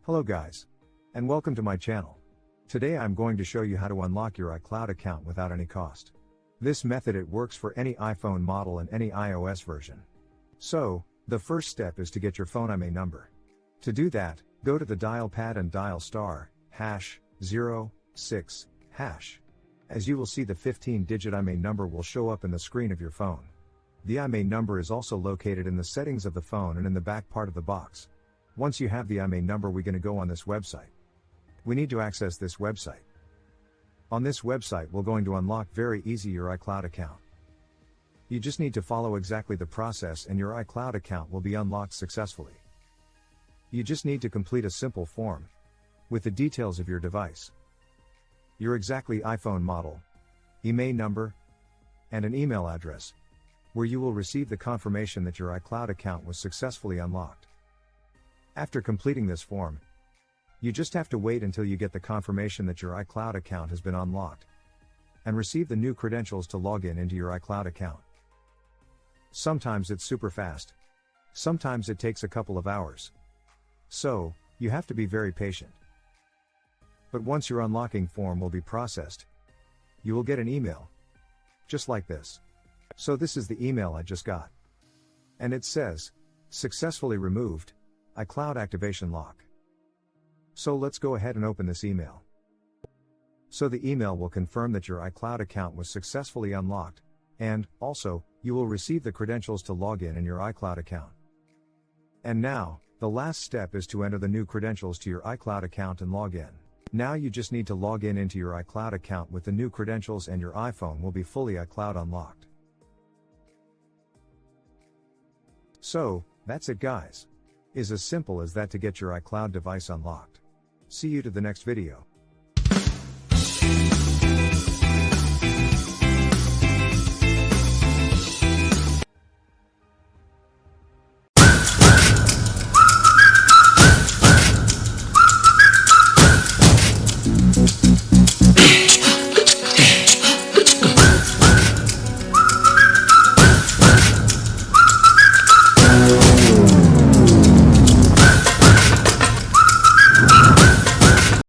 Hello guys. And welcome to my channel. Today I'm going to show you how to unlock your iCloud account without any cost. This method it works for any iPhone model and any iOS version. So, the first step is to get your phone IMEI number. To do that, go to the dial pad and dial *#06#. As you will see, the 15-digit IMEI number will show up in the screen of your phone. The IMEI number is also located in the settings of the phone and in the back part of the box. Once you have the IMEI number, we're going to go on this website. We need to access this website. On this website we're going to unlock very easy your iCloud account. You just need to follow exactly the process and your iCloud account will be unlocked successfully. You just need to complete a simple form with the details of your device, your exactly iPhone model, IMEI number, and an email address, where you will receive the confirmation that your iCloud account was successfully unlocked. After completing this form, you just have to wait until you get the confirmation that your iCloud account has been unlocked and receive the new credentials to log in into your iCloud account. Sometimes it's super fast. Sometimes it takes a couple of hours. So, you have to be very patient. But once your unlocking form will be processed, you will get an email just like this. So this is the email I just got. And it says, "Successfully removed, iCloud activation lock." So let's go ahead and open this email. So the email will confirm that your iCloud account was successfully unlocked, and, also, you will receive the credentials to log in your iCloud account. And now, the last step is to enter the new credentials to your iCloud account and log in. Now you just need to log in into your iCloud account with the new credentials and your iPhone will be fully iCloud unlocked. So, that's it guys. It's as simple as that to get your iCloud device unlocked. See you to the next video.